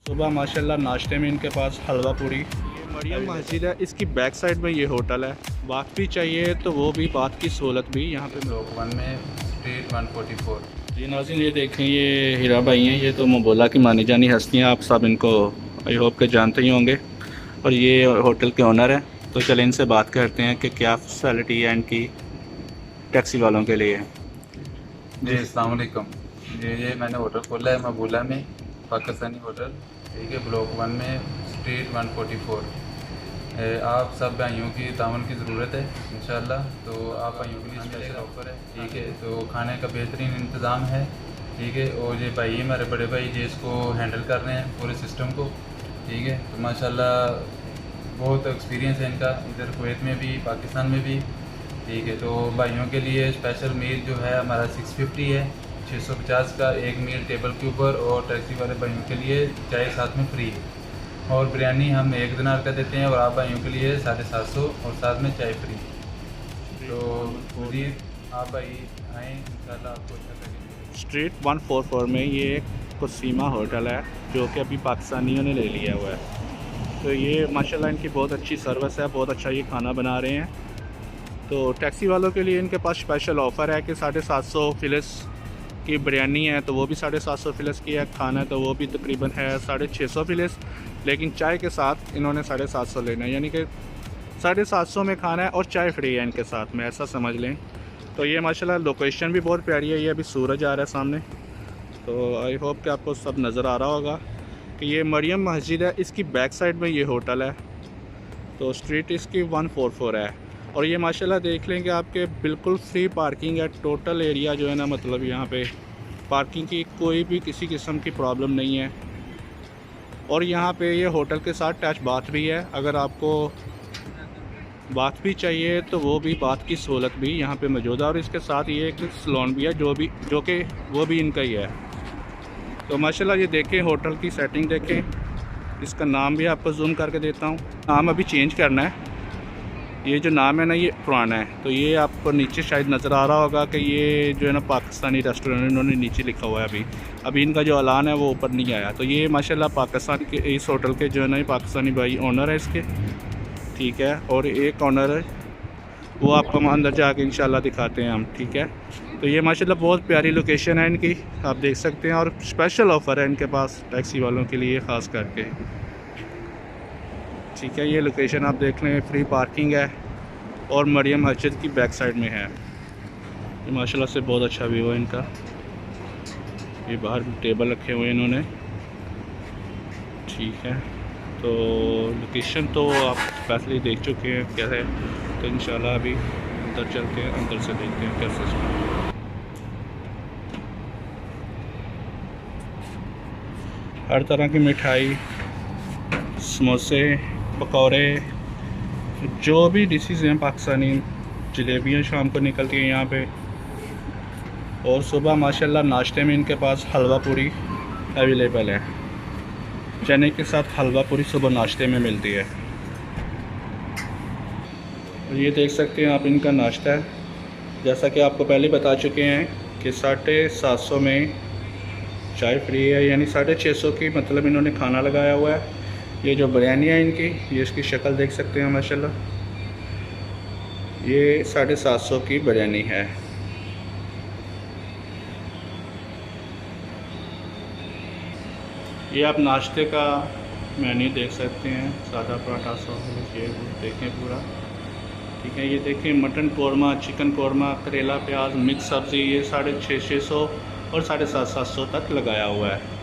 सुबह माशाल्लाह नाश्ते में इनके पास हलवा पूरी। ये मरियम मस्जिद है, इसकी बैक साइड में ये होटल है। बात भी चाहिए तो वो भी, बात की सहूलत भी यहाँ पे। ब्लॉक 1 में स्ट्रीट 144। जी नाज़रीन, ये देखें, ये हीरा भाई हैं। ये तो मोबोला की मानी जानी हस्तियाँ, आप सब इनको आई होप के जानते ही होंगे। और ये होटल के ओनर हैं। तो चलें इनसे बात करते हैं कि क्या फैसिलिटी है इनकी टैक्सी वालों के लिए। जी अस्सलाम वालेकुम। ये मैंने होटल खोला है मबूला में, पाकिस्तानी होटल, ठीक है, ब्लॉक 1 में स्ट्रीट 144। आप सब भाइयों की तावन की ज़रूरत है इंशाल्लाह। तो आप भाइयों के लिए स्पेशल ऑफ़र है, ठीक है। तो खाने का बेहतरीन इंतज़ाम है, ठीक है। और ये भाई हमारे बड़े भाई जो इसको हैंडल कर रहे हैं पूरे सिस्टम को, ठीक है। तो माशाल्लाह बहुत एक्सपीरियंस है इनका, इधर कुवैत में भी पाकिस्तान में भी, ठीक है। तो भाइयों के लिए स्पेशल मील जो है हमारा 650 है, 650 का एक मील टेबल के ऊपर। और टैक्सी वाले भाइयों के लिए चाय साथ में फ्री है। और बिरयानी हम 1 दिनार का देते हैं, और आप भाइयों के लिए 750 और साथ में चाय फ्री। तो मज़ीद आप भाई आएँ, इंशाल्लाह आपको अच्छा लगेगा। स्ट्रीट 144 में ये एक कुसीमा होटल है जो कि अभी पाकिस्तानियों ने ले लिया हुआ है। तो ये माशाल्लाह इनकी बहुत अच्छी सर्विस है, बहुत अच्छा ये खाना बना रहे हैं। तो टैक्सी वालों के लिए इनके पास स्पेशल ऑफ़र है कि 750 फ़िलिस की बिरयानी है तो वो भी 750 फ़िलिस की है, खाना है तो वो भी तकरीबन है 650 फ़िलिस। लेकिन चाय के साथ इन्होंने 750 लेना है, यानी कि 750 में खाना है और चाय फ्री है इनके साथ में, ऐसा समझ लें। तो ये माशाल्लाह लोकेशन भी बहुत प्यारी है। ये अभी सूरज आ रहा है सामने, तो आई होप कि आपको सब नज़र आ रहा होगा कि ये मरियम मस्जिद है, इसकी बैक साइड में ये होटल है। तो स्ट्रीट इसकी 144 है। और ये माशाल्लाह देख लें कि आपके बिल्कुल फ्री पार्किंग है। टोटल एरिया जो है ना, मतलब यहाँ पे पार्किंग की कोई भी किसी किस्म की प्रॉब्लम नहीं है। और यहाँ पे ये होटल के साथ टच बाथ भी है, अगर आपको बाथ भी चाहिए तो वो भी, बाथ की सहूलत भी यहाँ पे मौजूद है। और इसके साथ ये एक सलोन भी है जो कि वो भी इनका ही है। तो माशाल्लाह ये देखें, होटल की सेटिंग देखें। इसका नाम भी आपको जूम करके देता हूँ। नाम अभी चेंज करना है, ये जो नाम है ना ये पुराना है। तो ये आपको नीचे शायद नज़र आ रहा होगा कि ये जो है ना पाकिस्तानी रेस्टोरेंट इन्होंने नीचे लिखा हुआ है। अभी इनका जो ऐलान है वो ऊपर नहीं आया। तो ये माशाल्लाह पाकिस्तान के इस होटल के जो है ना पाकिस्तानी भाई ओनर है इसके, ठीक है। और एक ओनर है वो आपको हम अंदर जाके इंशाल्लाह दिखाते हैं हम, ठीक है। तो ये माशाल्लाह बहुत प्यारी लोकेशन है इनकी, आप देख सकते हैं। और स्पेशल ऑफ़र है इनके पास टैक्सी वालों के लिए ख़ास करके, ठीक है। ये लोकेशन आप देख लें, फ्री पार्किंग है और मरियम मस्जिद की बैक साइड में है। ये माशाल्लाह से बहुत अच्छा व्यू है इनका। ये बाहर भी टेबल रखे हुए हैं इन्होंने, ठीक है। तो लोकेशन तो आप पहले देख चुके हैं क्या है। तो इंशाल्लाह अभी अंदर चलते हैं, अंदर से देखते हैं कैसे हर तरह की मिठाई, समोसे, पकौड़े, जो भी डिशेज़ हैं पाकिस्तानी, जलेबियाँ शाम को निकलती हैं यहाँ पे। और सुबह माशाल्लाह नाश्ते में इनके पास हलवा पूरी अवेलेबल है। चने के साथ हलवा पूरी सुबह नाश्ते में मिलती है। और ये देख सकते हैं आप, इनका नाश्ता है, जैसा कि आपको पहले बता चुके हैं कि 750 में चाय फ्री है, यानी 650 की मतलब इन्होंने खाना लगाया हुआ है। ये जो बिरयानी है इनकी, ये इसकी शक्ल देख सकते हैं माशाल्लाह, ये 750 की बिरयानी है। ये आप नाश्ते का मेन्यू देख सकते हैं। सादा पराठा, ये देखें पूरा, ठीक है। ये देखें, मटन कौरमा, चिकन कौरमा, करेला प्याज, मिक्स सब्ज़ी, ये 650 और 750 तक लगाया हुआ है।